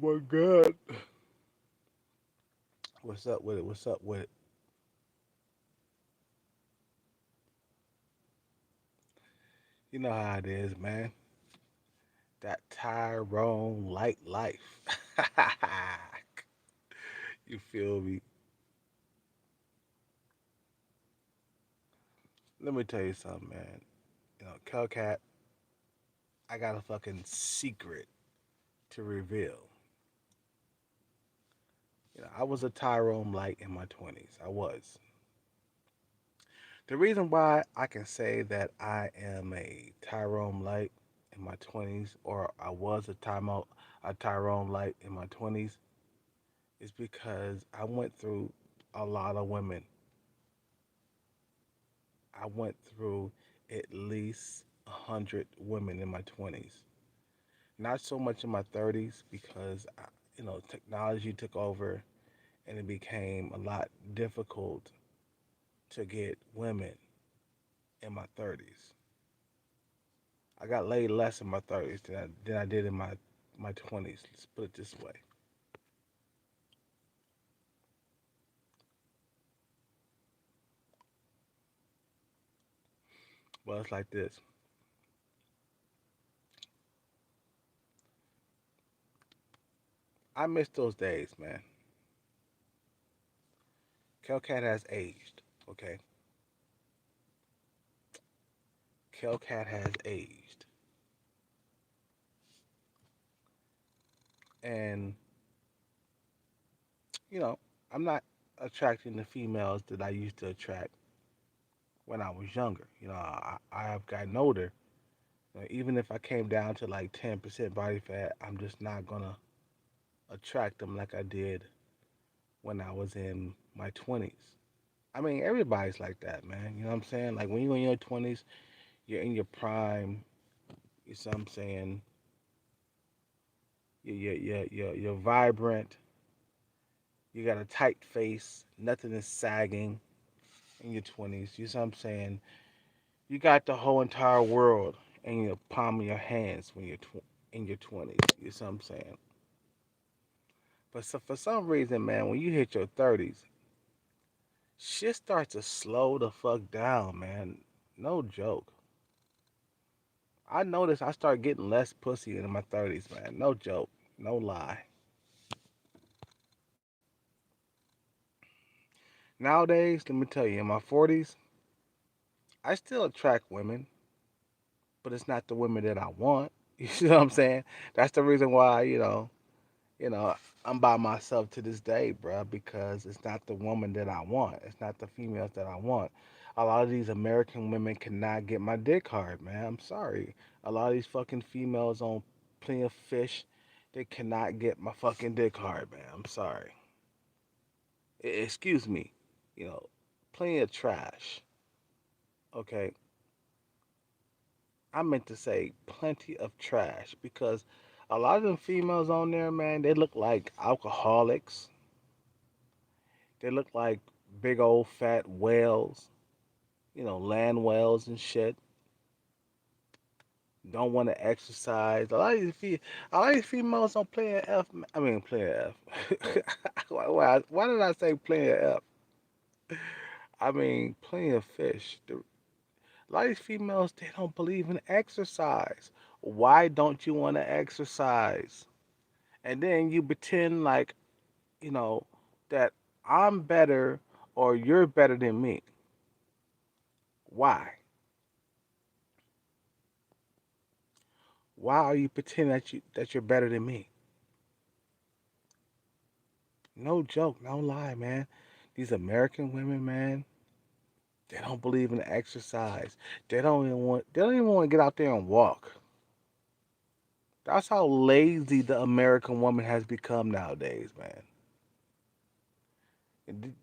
Oh my god. What's up with it? What's up with it? You know how it is, man. That Tyrone light life. You feel me? Let me tell you something, man. Kelcat, I got a fucking secret to reveal. I was a Tyrone light in my 20s. I was. The reason why I can say that I am a Tyrone light in my 20s, or I was a Tyrone light in my 20s, is because I went through a lot of women. I went through at least 100 women in my 20s. Not so much in my 30s because technology took over and it became a lot difficult to get women in my 30s. I got laid less in my 30s than I did in my 20s. Let's put it this way. Well, it's like this. I miss those days, man. Kelcat has aged. Okay, Kelcat has aged, and you know, I'm not attracting the females that I used to attract when I was younger. I have gotten older. Even if I came down to like 10% body fat, I'm just not gonna attract them like I did when I was in my 20s. I mean, everybody's like that, man. You know what I'm saying? Like when you're in your 20s, you're in your prime. You see what I'm saying? You're vibrant. You got a tight face. Nothing is sagging in your 20s. You see what I'm saying? You got the whole entire world in your palm of your hands when you're in your 20s. You see what I'm saying? But so for some reason, man, when you hit your 30s, shit starts to slow the fuck down, man. No joke. I noticed I started getting less pussy in my 30s, man. No joke. No lie. Nowadays, let me tell you, in my 40s, I still attract women, but it's not the women that I want. You see what I'm saying? That's the reason why, you know, I'm by myself to this day, bruh, because it's not the woman that I want. It's not the females that I want. A lot of these American women cannot get my dick hard, man. I'm sorry. A lot of these fucking females on Plenty of Fish, they cannot get my fucking dick hard, man. I'm sorry. Excuse me. You know, Plenty of trash. Okay, I meant to say plenty of trash because a lot of them females on there, man, they look like alcoholics. They look like big old fat whales, land whales and shit. Don't want to exercise. A lot of these females don't play an F. I mean, play an F. Why did I say play an F? I mean, plenty of fish. A lot of these females, they don't believe in exercise. Why don't you want to exercise? And then you pretend like, you know, that I'm better or you're better than me. Why? Why are you pretending that you're better than me? No joke, no lie, man. These American women, man, they don't believe in exercise. They don't even want to get out there and walk. That's how lazy the American woman has become nowadays, man.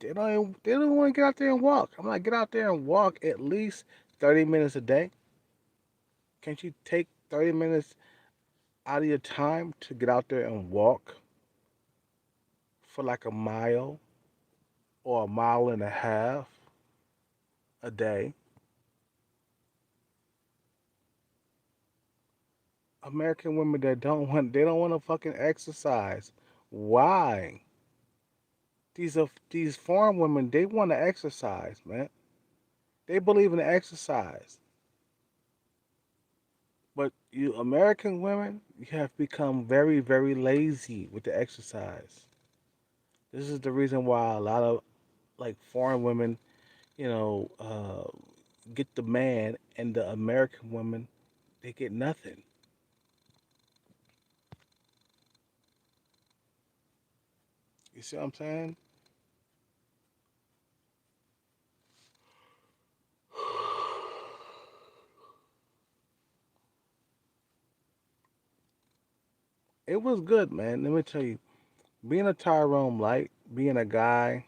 They don't want to get out there and walk. I'm like, get out there and walk at least 30 minutes a day. Can't you take 30 minutes out of your time to get out there and walk for like a mile or a mile and a half a day? American women that don't want to fucking exercise. Why? These foreign women, they want to exercise, man. They believe in exercise. But you American women, you have become very, very lazy with the exercise. This is the reason why a lot of like foreign women, you know, get the man, and the American women, they get nothing. You see what I'm saying? It was good, man. Let me tell you, being a Tyrone Light, being a guy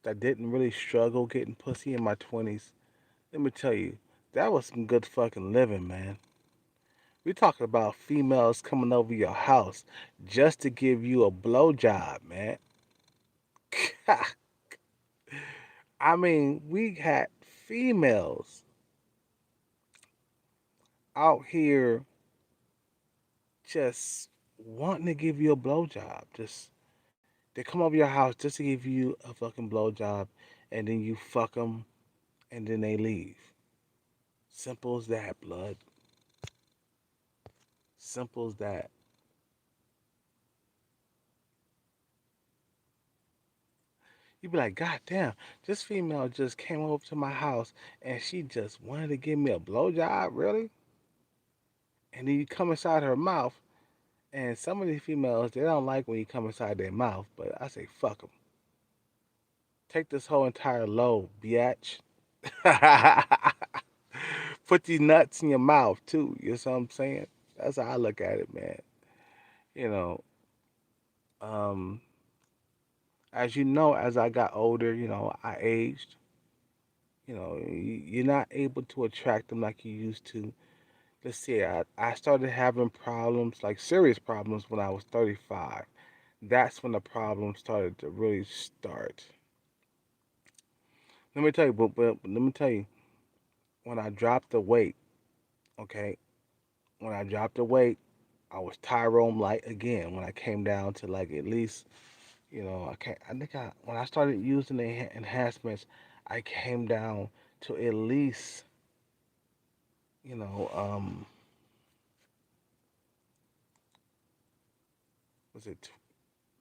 that didn't really struggle getting pussy in my 20s, let me tell you, that was some good fucking living, man. We talking about females coming over your house just to give you a blowjob, man. I mean, we had females out here just wanting to give you a blowjob. Just they come over your house just to give you a fucking blowjob, and then you fuck them, and then they leave. Simple as that, blood. Simple as that. You be like, God damn, this female just came over to my house and she just wanted to give me a blowjob, really? And then you come inside her mouth, and some of these females, they don't like when you come inside their mouth, but I say, fuck them. Take this whole entire load, biatch. Put these nuts in your mouth, too. You know what I'm saying? That's how I look at it, man. You know, um, as you know, as I got older, I aged. You're not able to attract them like you used to. Let's see, I started having problems, like serious problems, when I was 35. That's when the problem started to really start. Let me tell you, but let me tell you, when I dropped the weight, okay, when I dropped the weight, I was Tyrone light again. When I came down to like at least, I can't. I think when I started using the enhancements, I came down to at least, you know, um, was it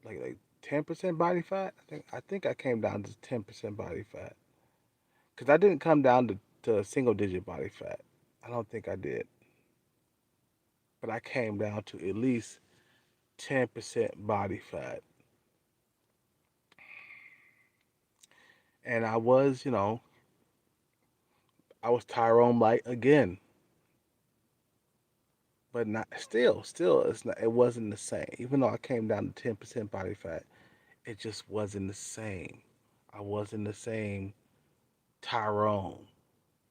like 10% body fat? I think I came down to 10% body fat because I didn't come down to single digit body fat. I don't think I did, but I came down to at least 10% body fat, and I was Tyrone light again, but not still it wasn't the same. Even though I came down to 10% body fat, it just wasn't the same. I wasn't the same Tyrone.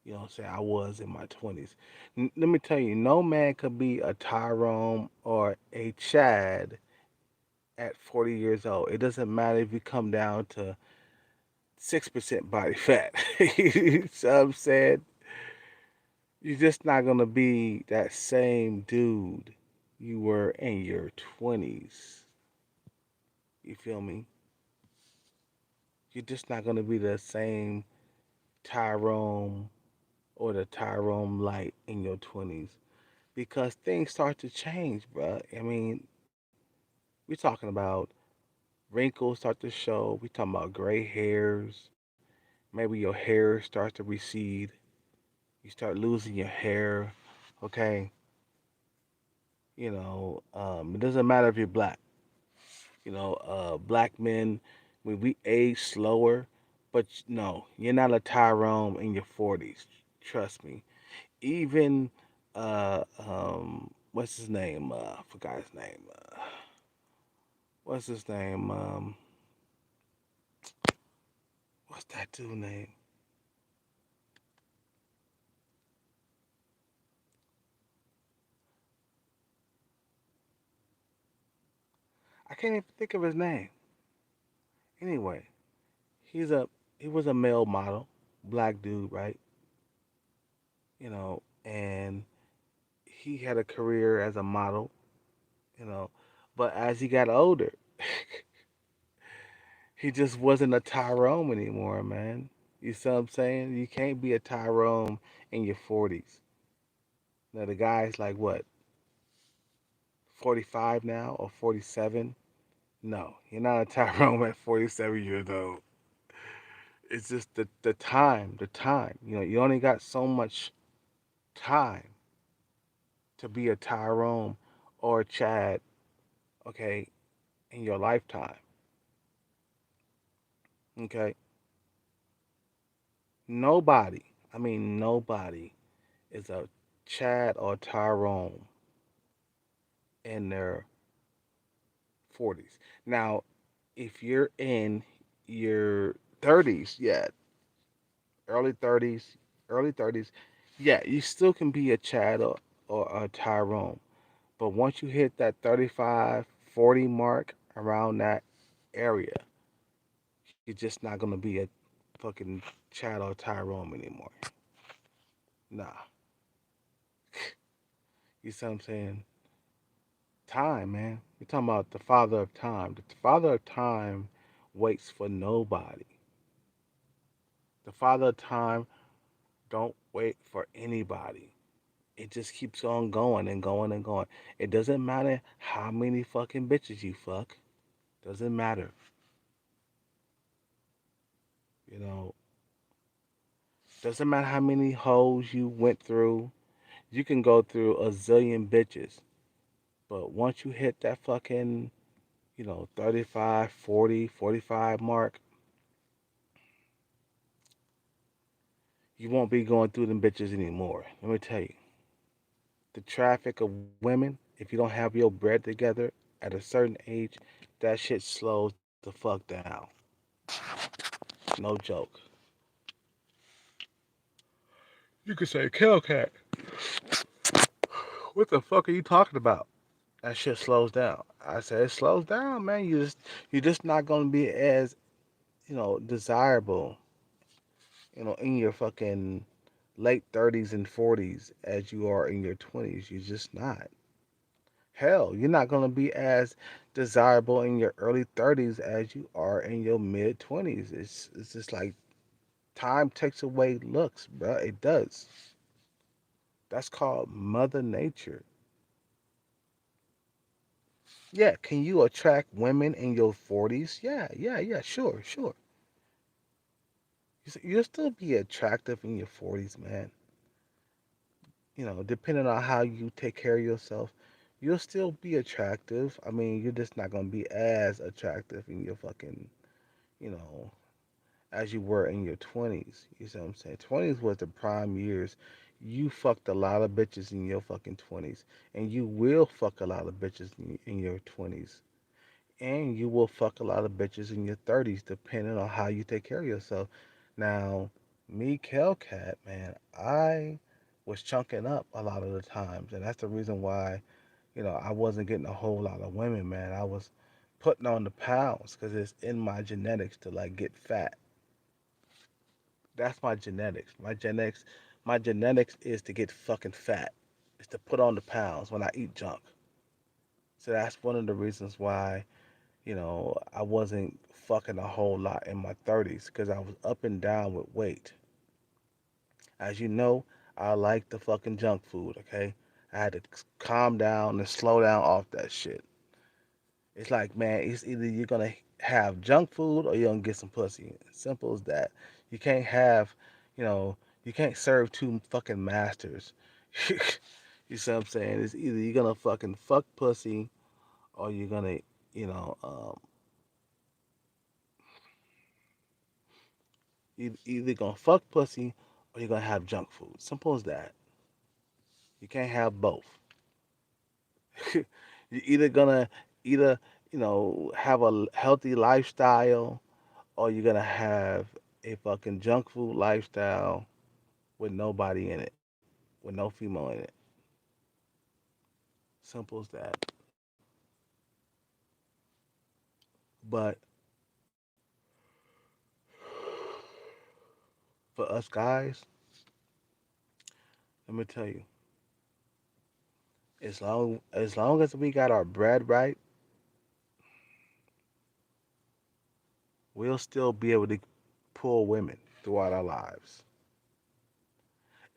You know what I'm saying? I was in my 20s. Let me tell you, no man could be a Tyrone or a Chad at 40 years old. It doesn't matter if you come down to 6% body fat. You know what I'm saying? You're just not going to be that same dude you were in your 20s. You feel me? You're just not going to be the same Tyrone or the Tyrone light in your 20s because things start to change, bro. I mean, we're talking about wrinkles start to show. We talking about gray hairs. Maybe your hair starts to recede. You start losing your hair. Okay, it doesn't matter if you're black. Black men, we age slower, but no, you're not a Tyrone in your 40s. Trust me. Even what's his name? I forgot his name. What's his name? What's that dude name? I can't even think of his name. Anyway, he's a he was a male model, black dude, right? And he had a career as a model, you know, but as he got older, he just wasn't a Tyrone anymore, man. You see what I'm saying? You can't be a Tyrone in your 40s. Now the guy's like what, 45 now or 47? No, you're not a Tyrone at 47 years old. It's just the time. You know, you only got so much time to be a Tyrone or a Chad, okay, in your lifetime. Okay, nobody, I mean nobody, is a Chad or Tyrone in their 40s. Now, if you're in your 30s yet, early 30s, early 30s, yeah, you still can be a Chad or a Tyrone. But once you hit that 35, 40 mark around that area, you're just not gonna be a fucking Chad or Tyrone anymore. Nah, you see what I'm saying? Time, man. You're talking about the father of time. The father of time waits for nobody. The father of time don't wait for anybody. It just keeps on going and going and going. It doesn't matter how many fucking bitches you fuck. Doesn't matter. You know, doesn't matter how many hoes you went through. You can go through a zillion bitches. But once you hit that fucking, 35, 40, 45 mark, you won't be going through them bitches anymore. Let me tell you. The traffic of women, if you don't have your bread together at a certain age, that shit slows the fuck down. No joke. You could say, Cat, what the fuck are you talking about? That shit slows down. I said it slows down, man. You're just not gonna be as, desirable, in your fucking late 30s and 40s as you are in your 20s. You're just not. Hell, you're not gonna be as desirable in your early 30s as you are in your mid 20s. It's just like time takes away looks, bro. It does. That's called Mother Nature. Yeah, can you attract women in your 40s? Yeah, yeah, yeah, sure, sure. You'll still be attractive in your 40s, man. Depending on how you take care of yourself, you'll still be attractive. I mean, you're just not gonna be as attractive in your fucking, you know, as you were in your 20s. You see what I'm saying? 20s was the prime years. You fucked a lot of bitches in your fucking 20s, and you will fuck a lot of bitches in your 20s, and you will fuck a lot of bitches in your 30s, depending on how you take care of yourself. Now, me, Kelcat, man, I was chunking up a lot of the times, and that's the reason why, I wasn't getting a whole lot of women, man. I was putting on the pounds because it's in my genetics to like get fat. That's my genetics. My genetics is to get fucking fat. Is to put on the pounds when I eat junk. So that's one of the reasons why, I wasn't fucking a whole lot in my 30s because I was up and down with weight. As you know, I like the fucking junk food, okay? I had to calm down and slow down off that shit. It's like, man, it's either you're gonna have junk food or you're gonna get some pussy. Simple as that. You can't have, you know, you can't serve two fucking masters. You see what I'm saying? It's either you're gonna fucking fuck pussy or you're gonna, you know, um, either gonna fuck pussy or you're gonna have junk food. Simple as that. You can't have both. You're either gonna either have a healthy lifestyle or you're gonna have a fucking junk food lifestyle with nobody in it, with no female in it. Simple as that. But for us guys, let me tell you, As long as we got our bread right, we'll still be able to pull women throughout our lives.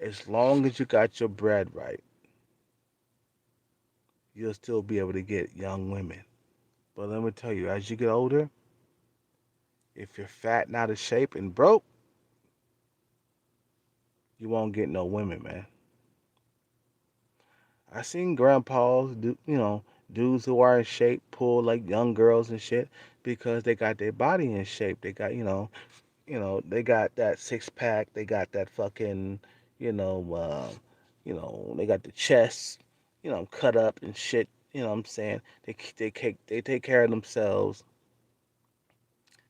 As long as you got your bread right, you'll still be able to get young women. But let me tell you, as you get older, if you're fat and out of shape and broke, you won't get no women, man. I seen grandpas do, dudes who are in shape pull like young girls and shit because they got their body in shape. They got, they got that six pack. They got that fucking, you know, they got the chest, cut up and shit. You know what I'm saying? They take care of themselves.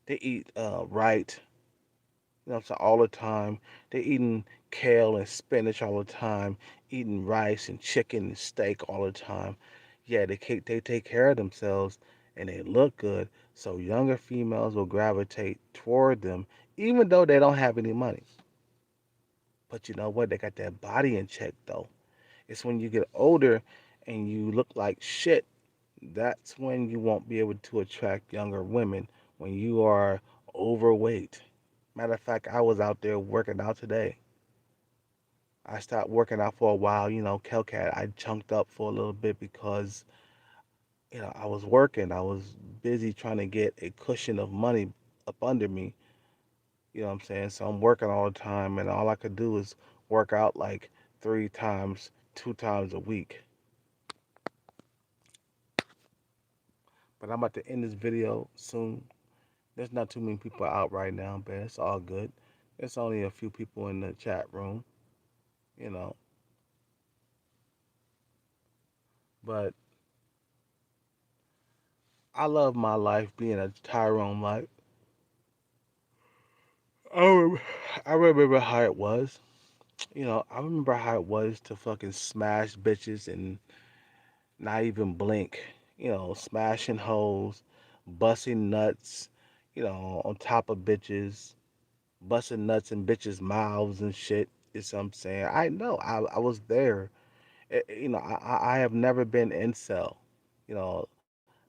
They eat right. You know what I'm saying? All the time. They eating kale and spinach all the time. Eating rice and chicken and steak all the time. Yeah, they take care of themselves and they look good. So younger females will gravitate toward them, even though they don't have any money. But you know what? They got that body in check though. It's when you get older and you look like shit, that's when you won't be able to attract younger women when you are overweight. Matter of fact, I was out there working out today. I stopped working out for a while, Kelcat. I chunked up for a little bit because, I was working. I was busy trying to get a cushion of money up under me. You know what I'm saying? So I'm working all the time, and all I could do is work out like 3 times, 2 times a week. But I'm about to end this video soon. There's not too many people out right now, but it's all good. There's only a few people in the chat room, you know. But I love my life being a Tyrone life. I remember, I remember how it was. I remember how it was to fucking smash bitches and not even blink. Smashing hoes, busting nuts, on top of bitches, busting nuts in bitches' mouths and shit. Is what I'm saying. I know. I was there. I have never been incel. You know,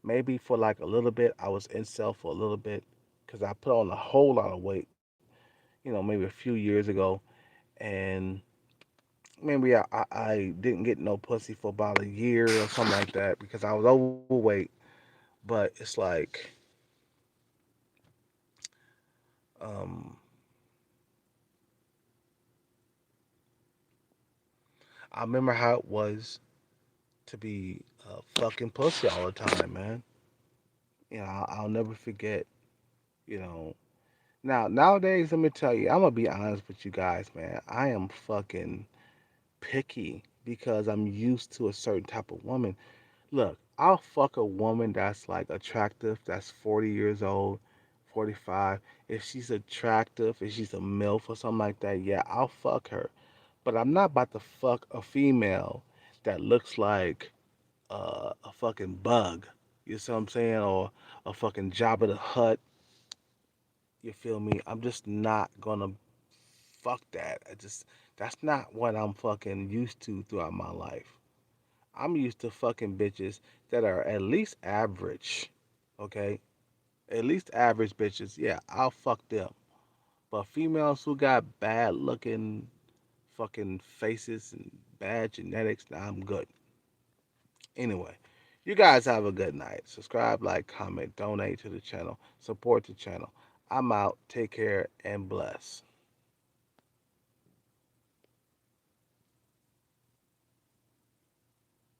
maybe for like a little bit, I was incel for a little bit because I put on a whole lot of weight. Maybe a few years ago, and maybe I didn't get no pussy for about a year or something like that because I was overweight. But it's like, um, I remember how it was to be fucking pussy all the time, man. I'll never forget. You know, nowadays, let me tell you, I'm gonna be honest with you guys, man. I am fucking picky because I'm used to a certain type of woman. Look, I'll fuck a woman that's like attractive, that's 40 years old, 45. If she's attractive, if she's a MILF or something like that, yeah, I'll fuck her. But I'm not about to fuck a female that looks like a fucking bug. You see what I'm saying? Or a fucking Jabba the Hutt. You feel me? I'm just not gonna fuck that. That's not what I'm fucking used to throughout my life. I'm used to fucking bitches that are at least average. Okay? At least average bitches. Yeah, I'll fuck them. But females who got bad looking fucking faces and bad genetics, nah, I'm good. Anyway, you guys have a good night. Subscribe, like, comment, donate to the channel, support the channel. I'm out. Take care and bless.